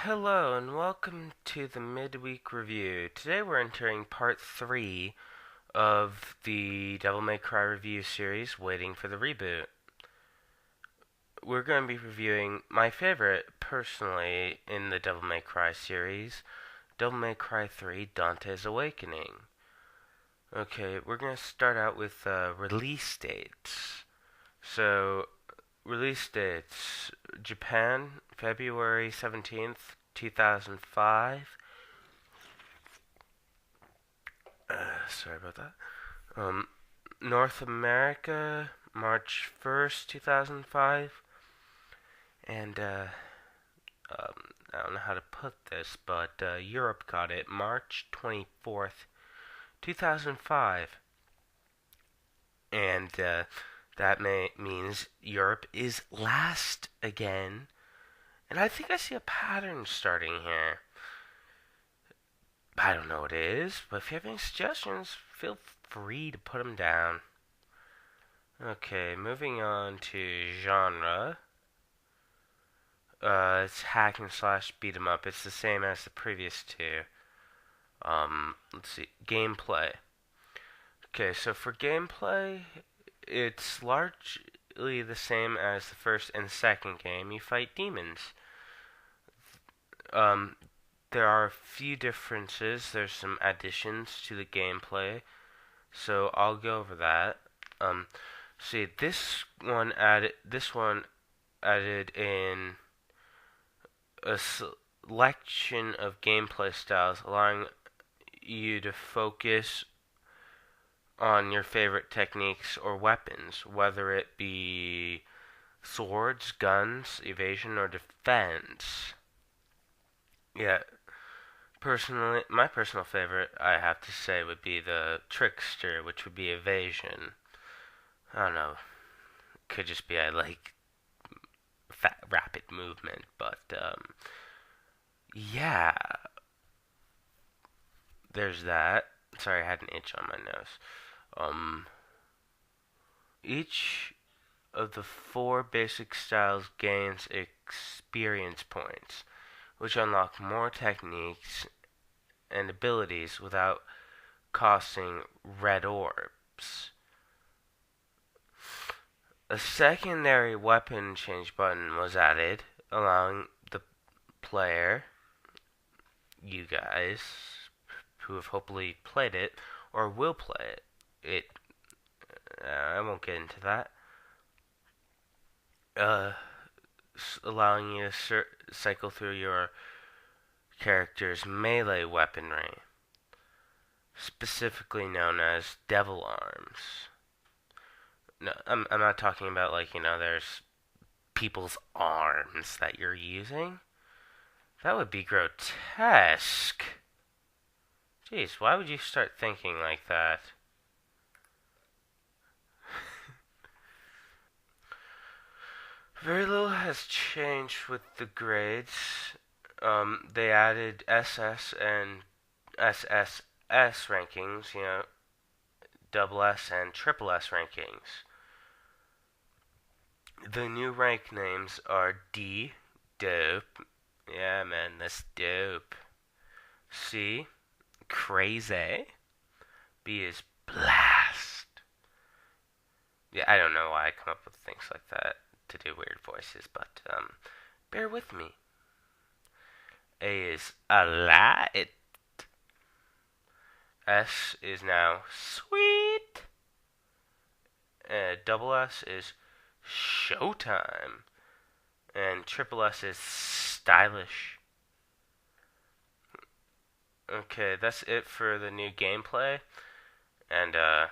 Hello and welcome to the midweek review. Today we're entering part 3 of the Devil May Cry review series, Waiting for the Reboot. We're going to be reviewing my favorite, personally, in the Devil May Cry series, Devil May Cry 3 Dante's Awakening. Okay, we're going to start out with release dates. So, release dates: Japan, February 17th, 2005. Sorry about that. North America, March 1st, 2005. And, I don't know how to put this, but Europe got it March 24th, 2005. And that means Europe is last again. And I think I see a pattern starting here. I don't know what it is, but if you have any suggestions, feel free to put them down. Okay, moving on to genre. It's hack and slash beat 'em up. It's the same as the previous two. Let's see. Gameplay. Okay, so for gameplay, it's largely the same as the first and second game. You fight demons. Um, there are a few differences. There's some additions to the gameplay, so I'll go over that. See, this one added in a selection of gameplay styles, allowing you to focus on your favorite techniques or weapons, whether it be swords, guns, evasion, or defense. Yeah, personally, my personal favorite, I have to say, would be the trickster, which would be evasion. I don't know, could just be I like rapid movement, but yeah, there's that. Sorry, I had an itch on my nose. Each of the four basic styles gains experience points, which unlock more techniques and abilities without costing red orbs. A secondary weapon change button was added, allowing the player, you guys, who have hopefully played it or will play I won't get into that. Allowing you to cycle through your character's melee weaponry, specifically known as devil arms. No, I'm not talking about there's people's arms that you're using. That would be grotesque. Jeez, why would you start thinking like that? Very little has changed with the grades. They added SS and SSS rankings, double S and triple S rankings. The new rank names are D, dope. Yeah, man, that's dope. C, crazy. B is blast. Yeah, I don't know why I come up with things like that to do weird voices, but bear with me. A is alight. S is now sweet. Double S is showtime. And triple S is stylish. Okay, that's it for the new gameplay. And, yeah,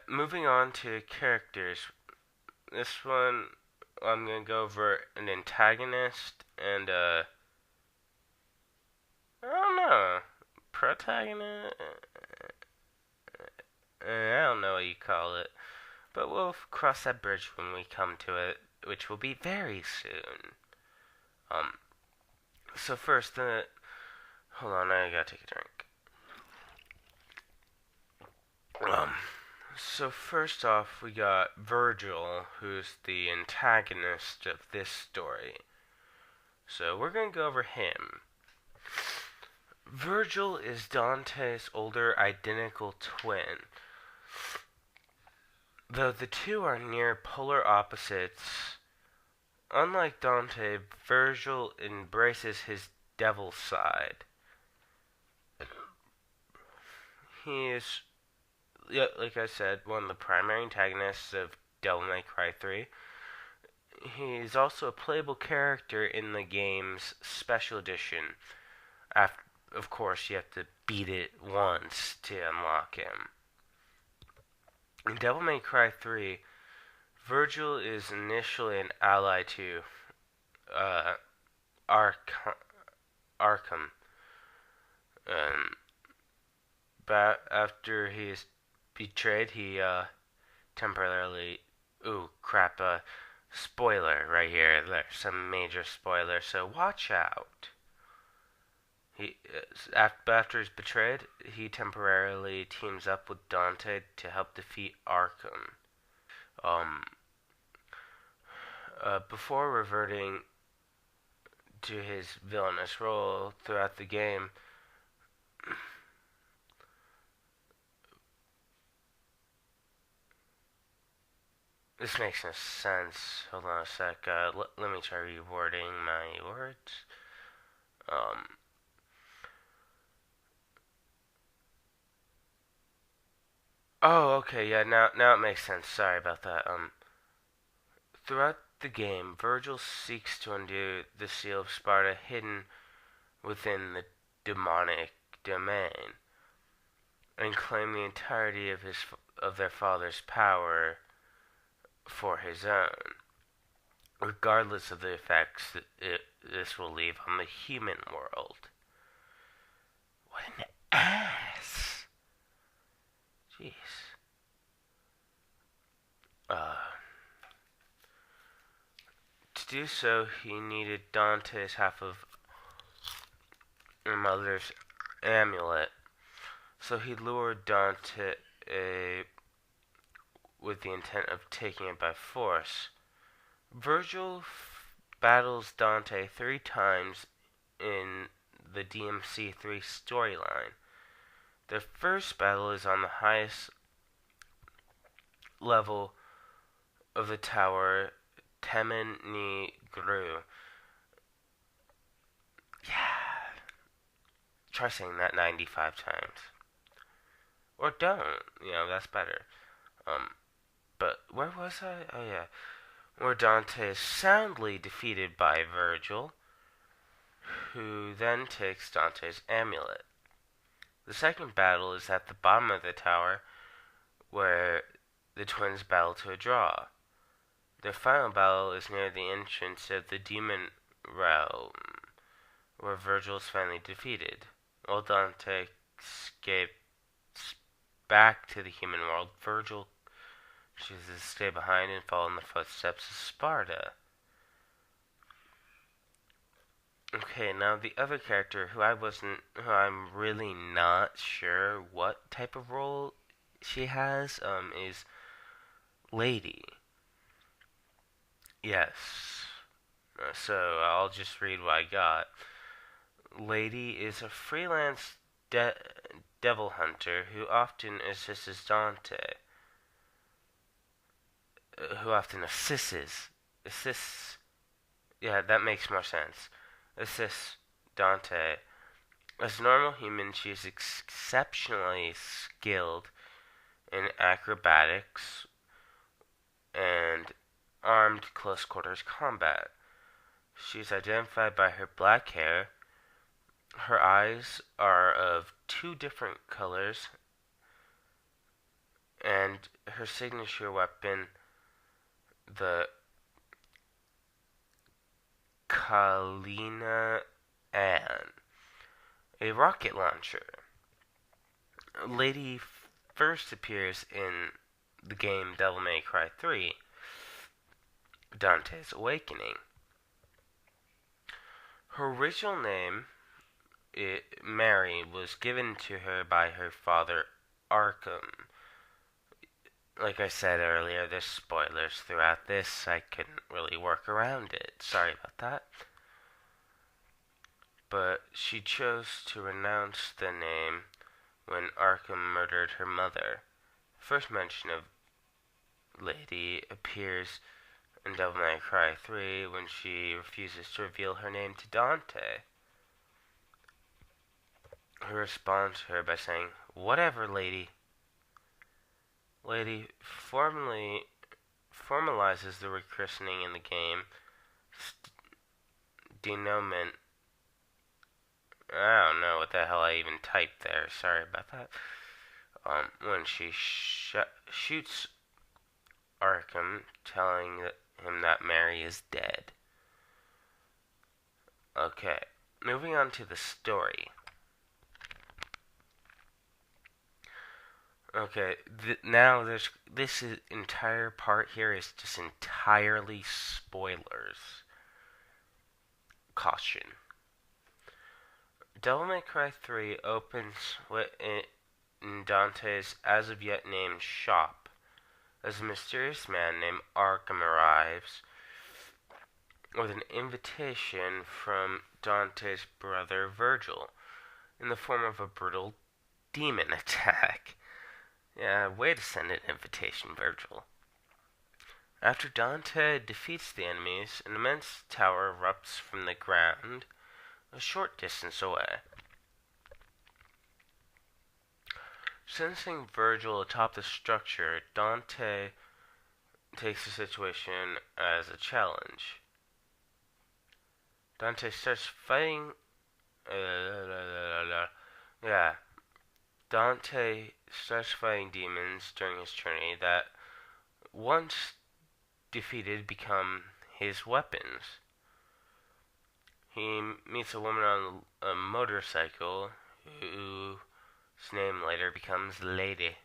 moving on to characters. This one, I'm going to go over an antagonist and, I don't know, protagonist? I don't know what you call it. But we'll cross that bridge when we come to it, which will be very soon. So first, hold on, I gotta take a drink. So first off, we got Virgil, who's the antagonist of this story. So we're going to go over him. Virgil is Dante's older identical twin. Though the two are near polar opposites, unlike Dante, Virgil embraces his devil side. He is, yeah, like I said, one of the primary antagonists of Devil May Cry 3. He's also a playable character in the game's special edition. After, of course, you have to beat it once to unlock him. In Devil May Cry 3, Virgil is initially an ally to uh, Arkham. But after he is betrayed, he temporarily. Ooh, crap! Spoiler right here. There's some major spoiler, so watch out. After he's betrayed, he temporarily teams up with Dante to help defeat Arkham. Um, before reverting to his villainous role throughout the game, this makes no sense. Hold on a sec. Let me try rewording my words. Oh, okay, yeah. Now it makes sense. Sorry about that. Throughout the game, Virgil seeks to undo the seal of Sparta hidden within the demonic domain, and claim the entirety of their father's power for his own, regardless of the effects this will leave on the human world. What an ass! Jeez. To do so, he needed Dante's half of her mother's amulet, so he lured Dante with the intent of taking it by force. Virgil battles Dante 3 times in the DMC3 storyline. The first battle is on the highest level of the tower, Temen ni Gru. Yeah. Try saying that 95 times. Or don't. That's better. But where was I? Oh, yeah. Where Dante is soundly defeated by Virgil, who then takes Dante's amulet. The second battle is at the bottom of the tower, where the twins battle to a draw. Their final battle is near the entrance of the demon realm, where Virgil is finally defeated. While Dante escapes back to the human world, Virgil chooses to stay behind and follow in the footsteps of Sparta. Okay, now the other character who I'm really not sure what type of role she has, is Lady. Yes. So I'll just read what I got. Lady is a freelance devil hunter who often assists Dante. Yeah, that makes more sense. Assists Dante. As a normal human, she is exceptionally skilled in acrobatics and armed close quarters combat. She's identified by her black hair. Her eyes are of 2 different colors, and her signature weapon, the Kalina Ann, a rocket launcher. Lady first appears in the game Devil May Cry 3, Dante's Awakening. Her original name, Mary, was given to her by her father, Arkham. Like I said earlier, there's spoilers throughout this. I couldn't really work around it. Sorry about that. but she chose to renounce the name when Arkham murdered her mother. The first mention of Lady appears in Devil May Cry 3 when she refuses to reveal her name to Dante, who responds to her by saying, "Whatever, Lady." Lady formalizes the rechristening in the game. Denouement. I don't know what the hell I even typed there. Sorry about that. When she shoots Arkham, telling him that Mary is dead. Okay, moving on to the story. Okay, now this entire part here is just entirely spoilers. Caution. Devil May Cry 3 opens in Dante's as of yet named shop as a mysterious man named Arkham arrives with an invitation from Dante's brother Virgil in the form of a brutal demon attack. Yeah, way to send an invitation, Virgil. After Dante defeats the enemies, an immense tower erupts from the ground a short distance away. Sensing Virgil atop the structure, Dante takes the situation as a challenge. Dante starts fighting. Dante starts fighting demons during his journey that, once defeated, become his weapons. He meets a woman on a motorcycle whose name later becomes Lady,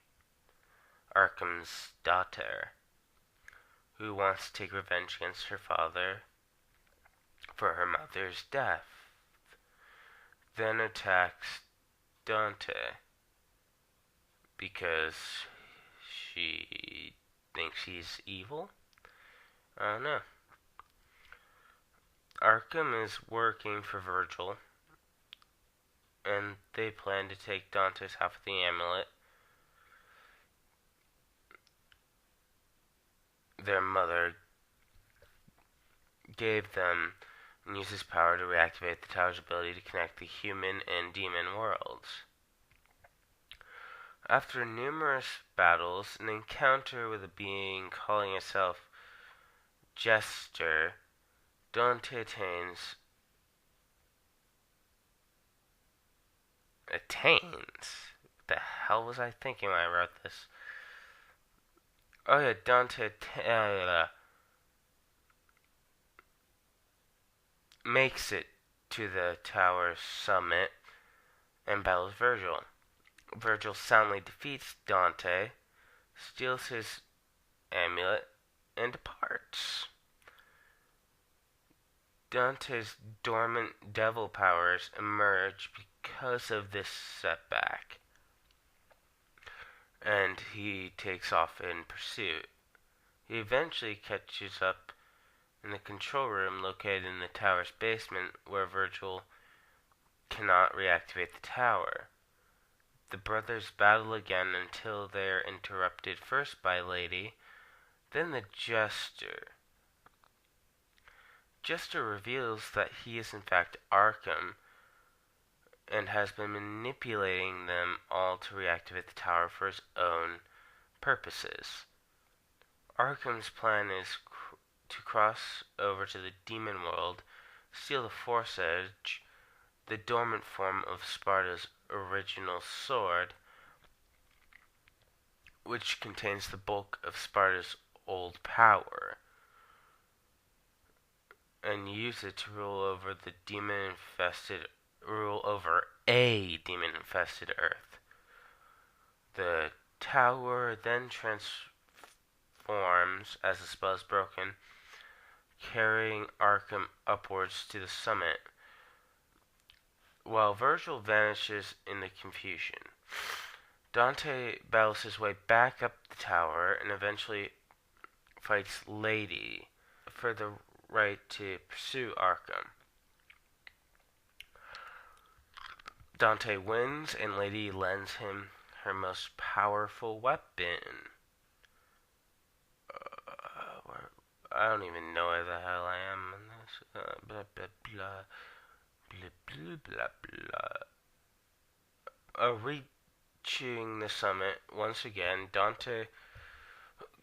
Arkham's daughter, who wants to take revenge against her father for her mother's death, then attacks Dante because she thinks he's evil? I don't know. Arkham is working for Virgil, and they plan to take Dante's half of the amulet. Their mother gave them and use his power to reactivate the tower's ability to connect the human and demon worlds. After numerous battles, an encounter with a being calling itself Jester, Dante attains. What the hell was I thinking when I wrote this? Oh yeah, Dante makes it to the tower's summit and battles Virgil. Virgil soundly defeats Dante, steals his amulet, and departs. Dante's dormant devil powers emerge because of this setback, and he takes off in pursuit. He eventually catches up in the control room located in the tower's basement, where Virgil cannot reactivate the tower. The brothers battle again until they are interrupted first by Lady, then the Jester. Jester reveals that he is in fact Arkham and has been manipulating them all to reactivate the tower for his own purposes. Arkham's plan is to cross over to the demon world, steal the Force Edge, the dormant form of Sparta's original sword, which contains the bulk of Sparta's old power, and use it to rule over a demon-infested Earth. The tower then transforms as the spell is broken, carrying Arkham upwards to the summit, while Virgil vanishes in the confusion. Dante battles his way back up the tower and eventually fights Lady for the right to pursue Arkham. Dante wins, and Lady lends him her most powerful weapon. I don't even know where the hell I am in this. Blah blah blah blah blah blah blah. Reaching the summit once again, Dante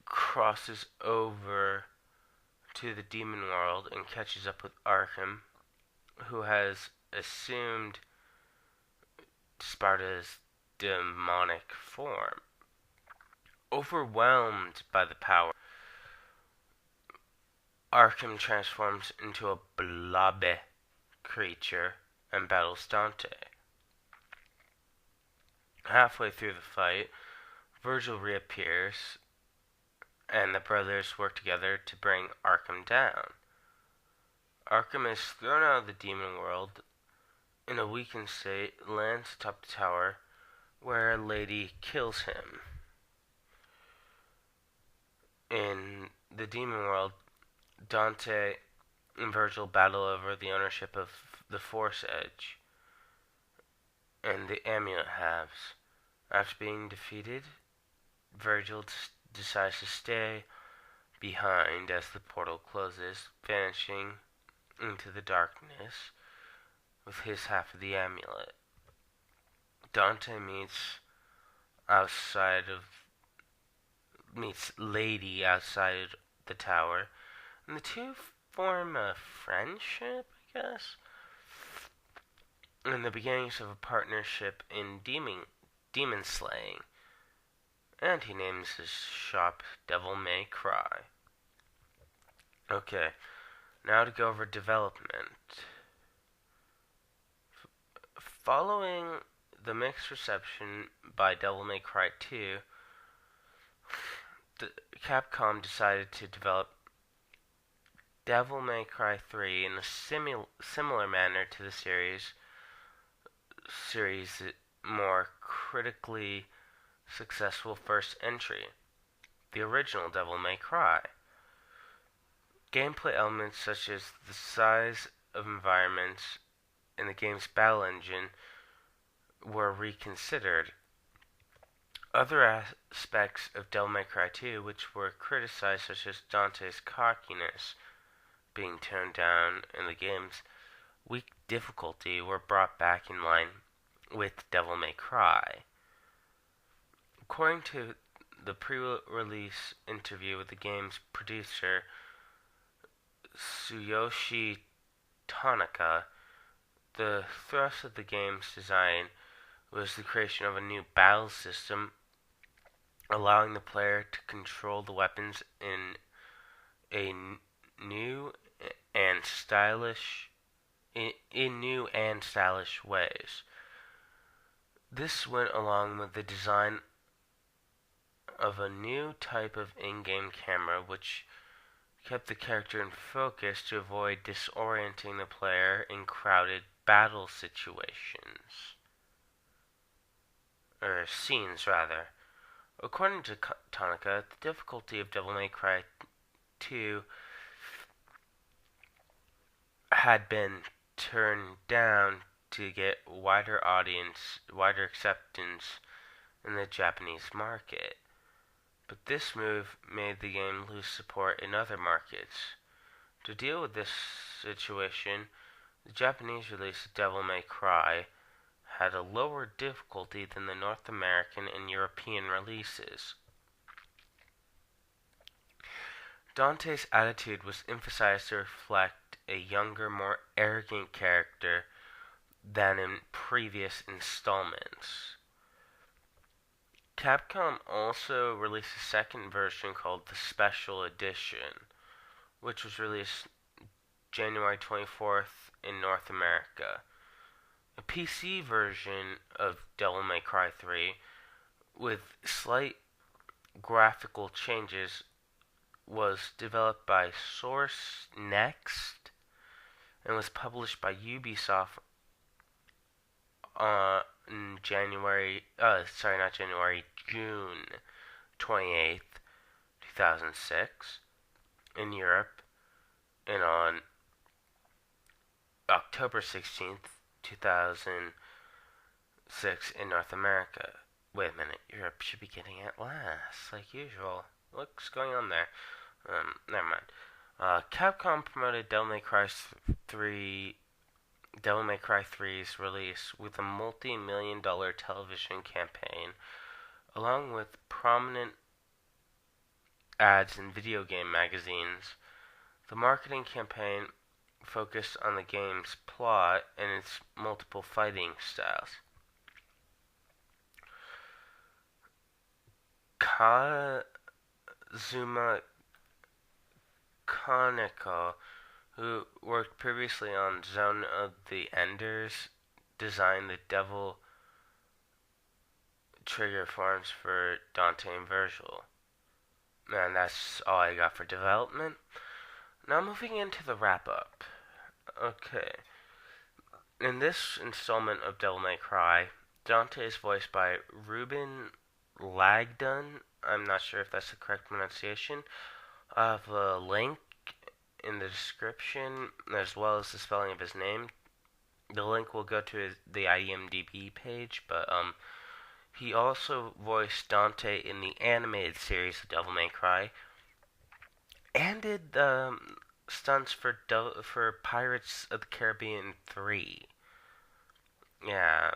crosses over to the demon world and catches up with Arkham, who has assumed Sparta's demonic form. Overwhelmed by the power, Arkham transforms into a blobby creature and battles Dante. Halfway through the fight, Virgil reappears, and the brothers work together to bring Arkham down. Arkham is thrown out of the demon world in a weakened state, lands atop the tower, where a lady kills him. In the demon world, Dante and Virgil battle over the ownership of the Force Edge and the amulet halves. After being defeated, Virgil decides to stay behind as the portal closes, vanishing into the darkness with his half of the amulet. Dante meets Lady outside the tower, and the two form a friendship, I guess, and the beginnings of a partnership in demon slaying. And he names his shop Devil May Cry. Okay, now to go over development. Following the mixed reception by Devil May Cry 2, Capcom decided to develop Devil May Cry 3 in a similar manner to the series' more critically successful first entry, the original Devil May Cry. Gameplay elements such as the size of environments and the game's battle engine were reconsidered. Other aspects of Devil May Cry 2 which were criticized, such as Dante's cockiness being toned down and the game's weak difficulty, were brought back in line with Devil May Cry. According to the pre-release interview with the game's producer, Tsuyoshi Tanaka, the thrust of the game's design was the creation of a new battle system, allowing the player to control the weapons in a new and stylish ways. This went along with the design of a new type of in-game camera, which kept the character in focus to avoid disorienting the player in crowded battle situations. Or scenes, rather. According to Tanaka, the difficulty of Devil May Cry 2 had been turned down to get wider acceptance in the Japanese market. But this move made the game lose support in other markets. To deal with this situation, the Japanese release of Devil May Cry had a lower difficulty than the North American and European releases. Dante's attitude was emphasized to reflect a younger, more arrogant character than in previous installments. Capcom also released a second version called the Special Edition, which was released January 24th in North America. A PC version of Devil May Cry 3, with slight graphical changes, was developed by Source Next and was published by Ubisoft on June 28th, 2006 in Europe, and on October 16th, 2006 6 in North America. Wait a minute, Europe should be getting it last, like usual. What's going on there? Never mind. Capcom promoted Devil May Cry 3's release with a multi-million-dollar television campaign, along with prominent ads in video game magazines. The marketing campaign focused on the game's plot and its multiple fighting styles. Kazuma Kaneko, who worked previously on Zone of the Enders, designed the Devil trigger forms for Dante and Virgil. And that's all I got for development. Now moving into the wrap-up. Okay. In this installment of Devil May Cry, Dante is voiced by Reuben Langdon. I'm not sure if that's the correct pronunciation. I have a link in the description as well as the spelling of his name. The link will go to the IMDb page, but he also voiced Dante in the animated series of Devil May Cry, and did the stunts for Pirates of the Caribbean 3. Yeah,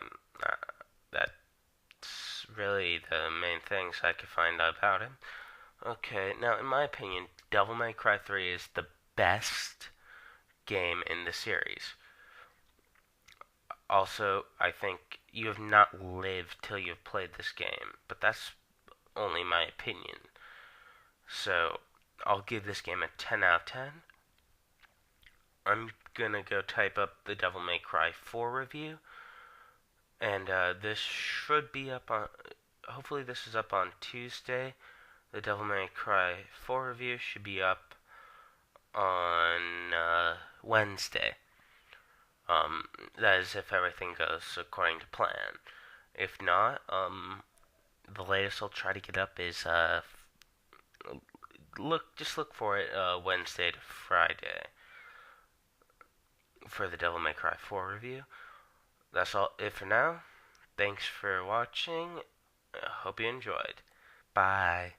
that's really the main things I could find out about him. Okay, now in my opinion, Devil May Cry 3 is the best game in the series. Also, I think you have not lived till you've played this game, but that's only my opinion. So, I'll give this game a 10 out of 10. I'm gonna go type up the Devil May Cry 4 review, and this should be up on. Hopefully, this is up on Tuesday. The Devil May Cry 4 review should be up on Wednesday. That is if everything goes according to plan. If not, the latest I'll try to get up is look for it Wednesday to Friday for the Devil May Cry 4 review. That's all it for now. Thanks for watching. I hope you enjoyed. Bye.